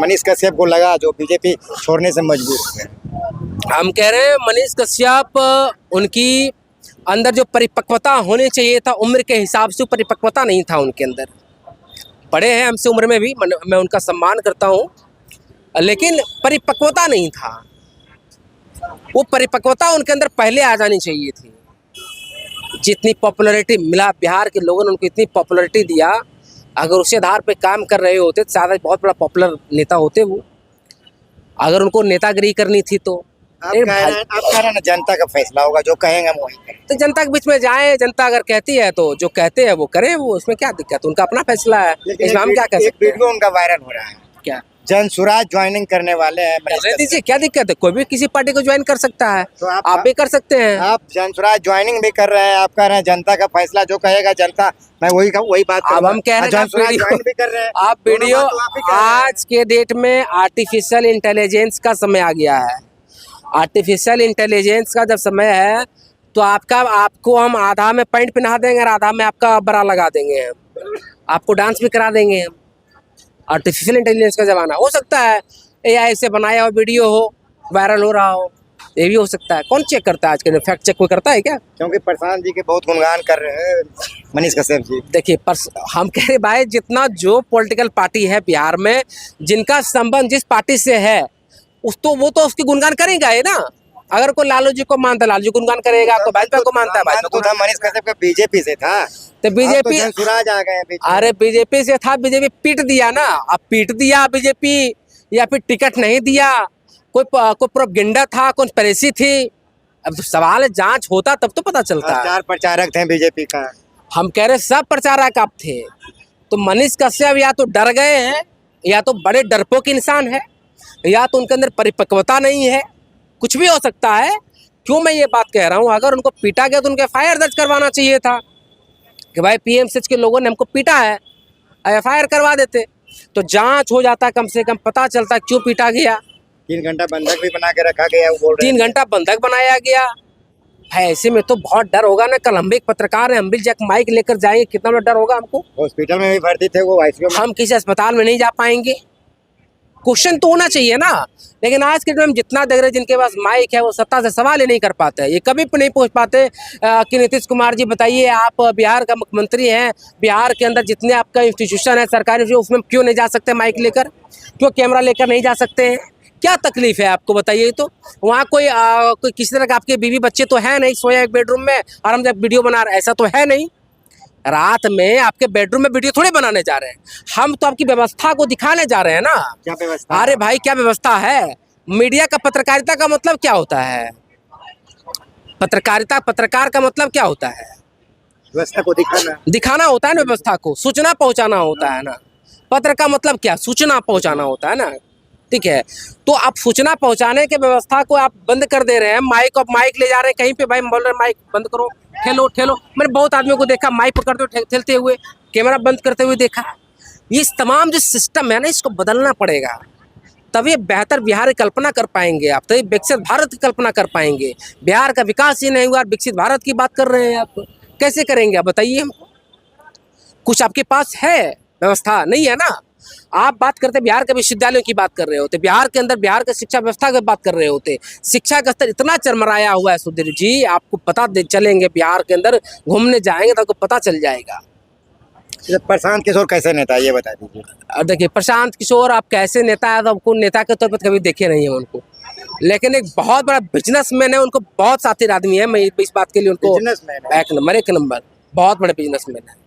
मनीष कश्यप को लगा जो बीजेपी छोड़ने से मजबूर हो गए? हम कह रहे हैं मनीष कश्यप उनकी अंदर जो परिपक्वता होनी चाहिए था उम्र के हिसाब से परिपक्वता नहीं था उनके अंदर। बड़े हैं हमसे उम्र में भी, मैं उनका सम्मान करता हूँ, लेकिन परिपक्वता नहीं था। वो परिपक्वता उनके अंदर पहले आ जानी चाहिए थी। जितनी पॉपुलैरिटी मिला बिहार के लोगों ने उनको, इतनी पॉपुलैरिटी दिया, अगर उसी आधार पे काम कर रहे होते तो शायद बहुत बड़ा पॉपुलर नेता होते वो। अगर उनको नेतागिरी करनी थी तो आप कह रहे हैं ना जनता का फैसला होगा, जो कहेंगे हम वही करें। तो जनता के बीच में जाए, जनता अगर कहती है तो जो कहते हैं वो करें, वो उसमें क्या दिक्कत, उनका अपना फैसला है, इसमें हम क्या कह सकते हैं। वीडियो उनका वायरल हो रहा है, क्या जन स्वराज ज्वाइनिंग करने वाले हैं। करने दीजिए, क्या दिक्कत है, कोई भी किसी पार्टी को ज्वाइन कर सकता है, तो आप भी कर सकते हैं। आप जन स्वराज ज्वाइनिंग भी कर रहे हैं, आप कह रहे हैं जनता का फैसला जो कहेगा जनता, मैं वही बात अब हम कह रहे हैं भी कर रहे हैं। आप वीडियो, आज के डेट में आर्टिफिशियल इंटेलिजेंस का समय आ गया है। आर्टिफिशियल इंटेलिजेंस का जब समय है तो आपको हम आधा में पैंट पहना देंगे और आधा में आपका बरा लगा देंगे, हम आपको डांस भी करा देंगे हम। आर्टिफिशियल इंटेलिजेंस का ज़माना हो सकता है, AI से बनाया हो वीडियो हो, वायरल हो रहा हो, ये भी हो सकता है। कौन चेक करता है आज के, फैक्ट चेक कोई करता है क्या? क्योंकि प्रशांत जी के बहुत गुणगान कर रहे हैं मनीष कश्यप जी। देखिए हम कह रहे भाई, जितना जो पॉलिटिकल पार्टी है बिहार में, जिनका संबंध जिस पार्टी से है वो तो उसकी गुणगान करेगा ही ना। अगर कोई लालू जी को मानता है, लालू जी गुणगान करेगा, तो भाजपा को मानता है, भाजपा को। मनीष कश्यप का बीजेपी से था, तो बीजेपी स्वराज आ गए। अरे बीजेपी से था, बीजेपी पीट दिया ना। अब पीट दिया बीजेपी, या फिर टिकट नहीं दिया, कोई प्रोपेगेंडा था, कॉन्स्पिरेसी थी। अब तो सवाल है, जांच होता तब तो पता चलता है। चार प्रचारक थे बीजेपी का, हम कह रहे सब प्रचारक आप थे। तो मनीष कश्यप या तो डर गए हैं, या तो बड़े डरपोक इंसान है, या तो उनके अंदर परिपक्वता नहीं है, कुछ भी हो सकता है। क्यों मैं ये बात कह रहा हूँ, अगर उनको पीटा गया तो उनके FIR दर्ज करवाना चाहिए था कि भाई PMCH के लोगों ने हमको पीटा है, FIR करवा देते तो जांच हो जाता, कम से कम पता चलता क्यों पीटा गया। 3 घंटा बंधक भी बना के रखा गया, वो बोल रहे 3 घंटा बंधक बनाया गया है। ऐसे में तो बहुत डर होगा ना। कल हम भी एक पत्रकार हैं, हम भी जब माइक लेकर जाएंगे, कितना डर होगा हमको। हॉस्पिटल में भी भर्ती थे वो, ICU में। हम किसी अस्पताल में नहीं जा पाएंगे। क्वेश्चन तो होना चाहिए ना। लेकिन आज के टाइम जितना देख रहे, जिनके पास माइक है वो सत्ता से सवाल ही नहीं कर पाते, ये कभी भी नहीं पूछ पाते कि नीतीश कुमार जी बताइए, आप बिहार का मुख्यमंत्री हैं, बिहार के अंदर जितने आपका इंस्टीट्यूशन है सरकारी, उसमें क्यों नहीं जा सकते माइक लेकर, क्यों कैमरा लेकर नहीं जा सकते हैं, क्या तकलीफ है आपको बताइए। तो वहाँ कोई किसी तरह का आपके बीवी बच्चे तो है नहीं, सोया एक बेडरूम में और हम जब वीडियो बना रहे, ऐसा तो है नहीं। रात में आपके बेडरूम में वीडियो थोड़े बनाने जा रहे हैं, हम तो आपकी व्यवस्था को दिखाने जा रहे हैं ना। क्या व्यवस्था? अरे भाई क्या व्यवस्था है। मीडिया का, पत्रकारिता का मतलब क्या होता है? पत्रकार का मतलब क्या होता है? व्यवस्था को दिखाना होता है ना, व्यवस्था को सूचना पहुंचाना होता है ना। पत्र का मतलब क्या, सूचना पहुंचाना होता है ना। ठीक है, तो आप सूचना पहुंचाने के व्यवस्था को आप बंद कर दे रहे हैं। माइक ले जा रहे हैं कहीं पे, भाई बोल रहे हैं माइक बंद करो, ठेलो। मैंने बहुत आदमियों को देखा माइक पकड़ते ठेलते हुए, कैमरा बंद करते हुए देखा। ये तमाम जो सिस्टम है ना, इसको बदलना पड़ेगा, तभी बेहतर बिहार की कल्पना कर पाएंगे आप, तभी विकसित भारत की कल्पना कर पाएंगे। बिहार का विकास ही नहीं हुआ, विकसित भारत की बात कर रहे हैं आप, कैसे करेंगे आप बताइए हमको। कुछ आपके पास है व्यवस्था नहीं है ना। आप बात करते बिहार के विश्वविद्यालयों की बात कर रहे होते, बिहार के अंदर बिहार के शिक्षा व्यवस्था की बात कर रहे होते। शिक्षा का स्तर इतना चरमराया हुआ है सुधीर जी, आपको पता चलेंगे, बिहार के अंदर घूमने जाएंगे तो आपको पता चल जाएगा। प्रशांत किशोर कैसे नेता है ये बता दीजिए। देखिए प्रशांत किशोर आप कैसे नेता है, तो आपको नेता के तौर पर कभी देखे नहीं है उनको, लेकिन एक बहुत बड़ा बिजनेसमैन है, उनको बहुत साथी आदमी है। मैं इस बात के लिए उनको एक नंबर बहुत बड़े बिजनेसमैन है।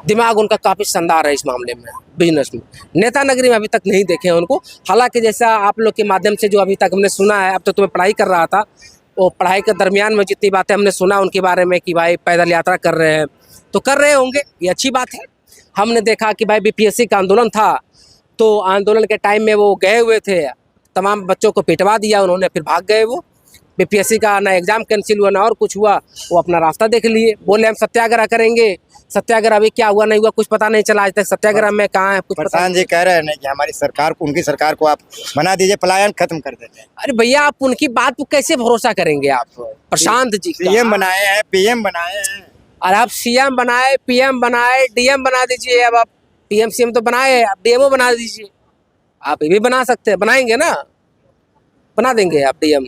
दिमाग उनका काफी शानदार है इस मामले में, बिजनेस में। नेता नगरी में अभी तक नहीं देखे हैं उनको। हालांकि जैसा आप लोग के माध्यम से जो अभी तक हमने सुना है, अब तो तुम्हें पढ़ाई कर रहा था, वो पढ़ाई के दरमियान में जितनी बातें हमने सुना उनके बारे में कि भाई पैदल यात्रा कर रहे हैं, तो कर रहे होंगे, ये अच्छी बात है। हमने देखा कि भाई BPSC का आंदोलन था, तो आंदोलन के टाइम में वो गए हुए थे, तमाम बच्चों को पिटवा दिया उन्होंने, फिर भाग गए वो। BPSC का ना एग्जाम कैंसिल हुआ ना और कुछ हुआ, वो अपना रास्ता देख लिए, बोले हम सत्याग्रह करेंगे। सत्याग्रह अभी क्या हुआ नहीं हुआ कुछ पता नहीं चला आज तक, सत्याग्रह में कहाँ है कुछ पता। जी कह रहे हैं कि हमारी सरकार को, उनकी सरकार को आप बना दीजिए, पलायन खत्म कर देते हैं। अरे भैया आप उनकी बात को कैसे भरोसा करेंगे आप? प्रशांत जी CM बनाए हैं, PM बनाए हैं, और आप CM बनाए, PM बनाए, DM बना दीजिए। अब आप PM CM तो बनाए, आप DMO बना दीजिए। आप ये भी बना सकते हैं, बनाएंगे ना, बना देंगे आप डीएम।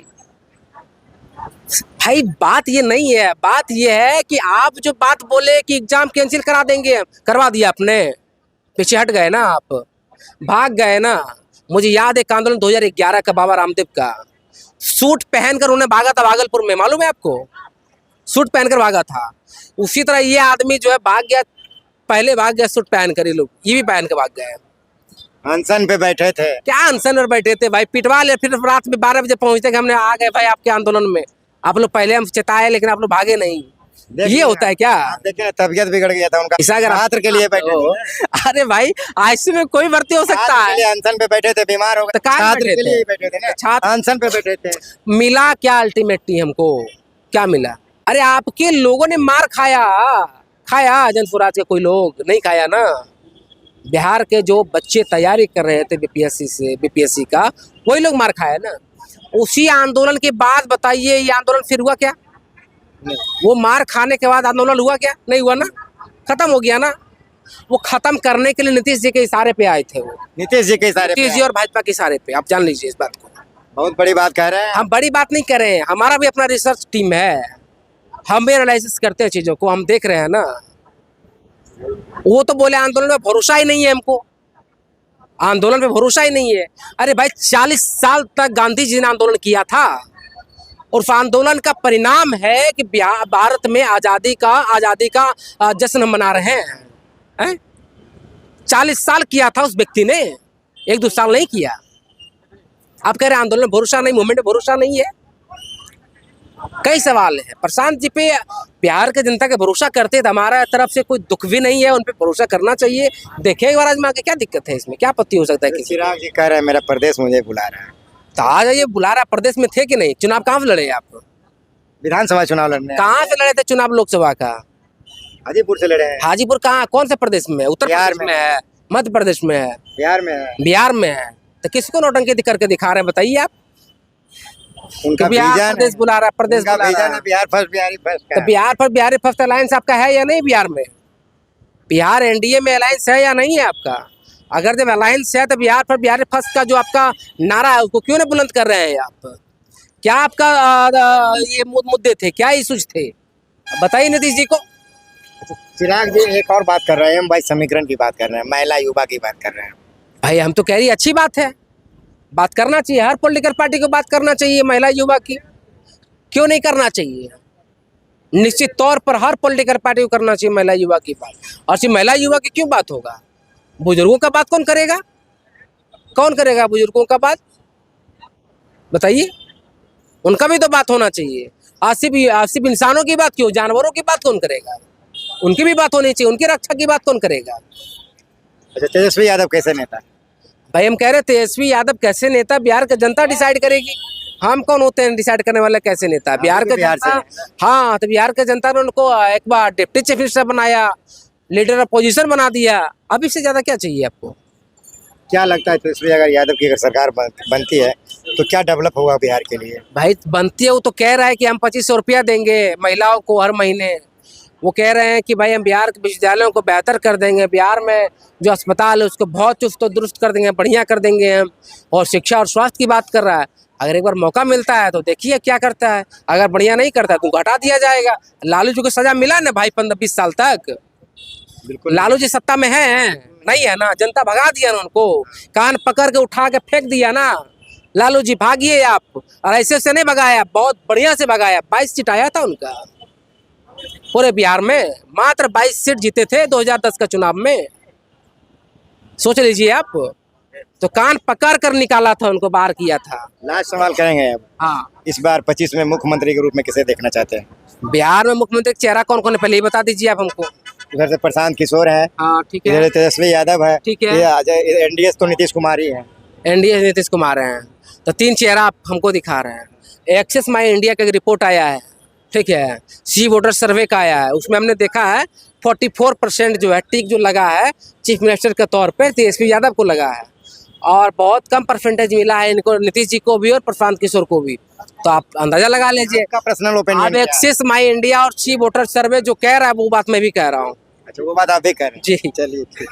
भाई बात ये नहीं है, बात ये है कि आप जो बात बोले कि एग्जाम कैंसिल करा देंगे, करवा दिया आपने, पीछे हट गए ना आप, भाग गए ना। मुझे याद है एक आंदोलन 2011 का बाबा रामदेव का, सूट पहनकर उन्हें भागा था भागलपुर में, मालूम है आपको, सूट पहनकर भागा था। उसी तरह ये आदमी जो है भाग गया, पहले भाग गया सूट पहनकर, ये लोग ये भी पहन के भाग गए। अनशन पे बैठे थे, क्या अनशन पर बैठे थे भाई, पिटवा ले, फिर रात में 12 बजे पहुंचते कि हमने आ गए भाई आपके आंदोलन में। आप लोग पहले हम चेताए लेकिन आप लोग भागे नहीं, ये होता है क्या? आप देखिए ना, तबीयत बिगड़ गया था उनका, ऐसा अगर छात्र के लिए बैठे थे। अरे भाई ऐसे में कोई भर्ती हो सकता छात्र के लिए है? अनशन पे बैठे थे, बीमार हो गए, तो कहाँ छात्र बैठे के थे? लिए बैठे थे ना, छात्र अनशन पे बैठे थे। मिला क्या अल्टीमेटली हमको, क्या मिला? अरे आपके लोगों ने मार खाया, खाया जनसुराज के कोई लोग नहीं खाया ना। बिहार के जो बच्चे तैयारी कर रहे थे बीपीएससी का, वही लोग मार खाया ना। उसी आंदोलन के बाद बताइए ये आंदोलन फिर हुआ क्या? वो मार खाने के बाद आंदोलन हुआ क्या? नहीं हुआ ना, खत्म हो गया ना। वो खत्म करने के लिए नीतीश जी के इशारे पे आए थे, वो नीतीश जी के इशारे नीतीश पे जी और भाजपा के इशारे पे, आप जान लीजिए इस बात को। बहुत बड़ी बात कह रहे हैं। हम बड़ी बात नहीं कर रहे हैं, हमारा भी अपना रिसर्च टीम है, हम भी एनालिसिस करते हैं चीजों को, हम देख रहे हैं ना। वो तो बोले आंदोलन में भरोसा ही नहीं है हमको, आंदोलन पे भरोसा ही नहीं है। अरे भाई 40 साल तक गांधी जी ने आंदोलन किया था, और उस आंदोलन का परिणाम है कि भारत में आज़ादी का जश्न हम मना रहे हैं। 40 साल किया था उस व्यक्ति ने, 1-2 साल नहीं किया। आप कह रहे हैं आंदोलन में भरोसा नहीं, मूवमेंट में भरोसा नहीं है। कई सवाल है प्रशांत जी पे, बिहार के जनता के भरोसा करते थे, हमारा तरफ से कोई दुख भी नहीं है, उन पे भरोसा करना चाहिए। देखें एक बार आजमा के, क्या दिक्कत है इसमें, क्या आपत्ति हो सकता है किसी? चिराग जी कह रहे हैं मेरा प्रदेश मुझे बुला रहा है, तो आ जाइए, बुला रहा। प्रदेश में थे कि नहीं? चुनाव कहाँ से लड़े आप? विधानसभा चुनाव लड़ने कहाँ से लड़े थे चुनाव लोकसभा का? हाजीपुर से लड़े हैं। हाजीपुर कहाँ, कौन से प्रदेश में है? उत्तर बिहार प्रदेश में है, मध्य प्रदेश में है, बिहार में है। बिहार में है। तो किसको नौटंकी करके दिखा रहे हैं बताइए आप? उनका बिहार विजन प्रदेश बुला रहा है, प्रदेश उनका बुला रहा विजन है। है बिहार फर्स्ट, बिहारी फर्स्ट तो का। बिहार पर बिहारी फर्स्ट अलायंस आपका है या नहीं? बिहार में बिहार एनडीए में अलायंस है या नहीं है आपका? अगर जब अलायंस है तो बिहार पर बिहारी फर्स्ट का जो आपका नारा है उसको क्यों नहीं बुलंद कर रहे हैं आप? क्या आपका ये मुद्दे थे, क्या इशूज थे, बताइए नीतीश जी को। चिराग जी एक और बात कर रहे हैं, हम भाई समीकरण की बात कर रहे हैं, महिला युवा की बात कर रहे हैं। भाई हम तो कह रही अच्छी बात है, बात करना चाहिए, हर पॉलिटिकल पार्टी को बात करना चाहिए महिला युवा की, क्यों नहीं करना चाहिए? निश्चित तौर पर हर पॉलिटिकल पार्टी को करना चाहिए महिला युवा की बात। और सिर्फ महिला युवा की क्यों बात होगा, बुजुर्गों का बात कौन करेगा? कौन करेगा बुजुर्गों का बात, बताइए? उनका भी तो बात होना चाहिए। सिर्फ इंसानों की बात क्यों, जानवरों की बात कौन करेगा? उनकी भी बात होनी चाहिए, उनकी रक्षा की बात कौन करेगा? अच्छा, तेजस्वी यादव कैसे नेता? भाई हम कह रहे तेजस्वी यादव कैसे नेता बिहार की जनता डिसाइड करेगी, हम कौन होते हैं डिसाइड करने वाले कैसे नेता? बिहार के जनता, हाँ तो बिहार के जनता ने उनको एक बार डिप्टी चीफ मिनिस्टर बनाया, लीडर ऑफ पोजीशन बना दिया, अब इससे ज्यादा क्या चाहिए आपको? क्या लगता है तेजस्वी अगर यादव की अगर सरकार बनती है तो क्या डेवलप होगा बिहार के लिए? भाई बनती है, वो तो कह रहा है कि हम 2500 रुपया देंगे महिलाओं को हर महीने। वो कह रहे हैं कि भाई हम बिहार के विश्वविद्यालयों को बेहतर कर देंगे, बिहार में जो अस्पताल है उसको बहुत चुस्त और दुरुस्त कर देंगे, बढ़िया कर देंगे हम, और शिक्षा और स्वास्थ्य की बात कर रहा है। अगर एक बार मौका मिलता है तो देखिए क्या करता है, अगर बढ़िया नहीं करता है तो हटा दिया जाएगा। लालू जी को सजा मिला ना भाई 15-20 साल तक, बिल्कुल। लालू जी सत्ता में है नहीं है ना, जनता भगा दिया ना उनको, कान पकड़ के उठा के फेंक दिया ना। लालू जी भागिए आप, और ऐसे से नहीं भगाया, बहुत बढ़िया से भगाया। 22 सीट आया था उनका पूरे बिहार में, मात्र 22 सीट जीते थे 2010 का चुनाव में, सोच लीजिए आप। तो कान पकड़ कर निकाला था उनको, बाहर किया था। लास्ट सवाल करेंगे अब, हाँ, इस बार 25 में मुख्यमंत्री के रूप में किसे देखना चाहते हैं? बिहार में मुख्यमंत्री का चेहरा कौन कौन है पहले ही बता दीजिए आप हमको। इधर से प्रशांत किशोर है, हाँ ठीक इधर है, तेजस्वी यादव है, ठीक है। ये एनडीए तो नीतीश कुमार ही है। एनडीए नीतीश कुमार हैं, तो 3 चेहरा आप हमको दिखा रहे हैं। एक्सेस माई इंडिया का एक रिपोर्ट आया है, ठीक है, सी वोटर सर्वे का आया है, उसमें हमने देखा है 44% जो है टिक जो लगा है चीफ मिनिस्टर के तौर पे तेजस्वी यादव को लगा है, और बहुत कम परसेंटेज मिला है इनको, नीतीश जी को भी और प्रशांत किशोर को भी। तो आप अंदाजा लगा लीजिए। आपका पर्सनल ओपिनियन अब क्या है? एक्सेस माई इंडिया और सी वोटर सर्वे जो कह रहा है वो बात मैं भी कह रहा हूँ। अच्छा, वो बात आप भी कर रहे हैं। जी चलिए ठीक।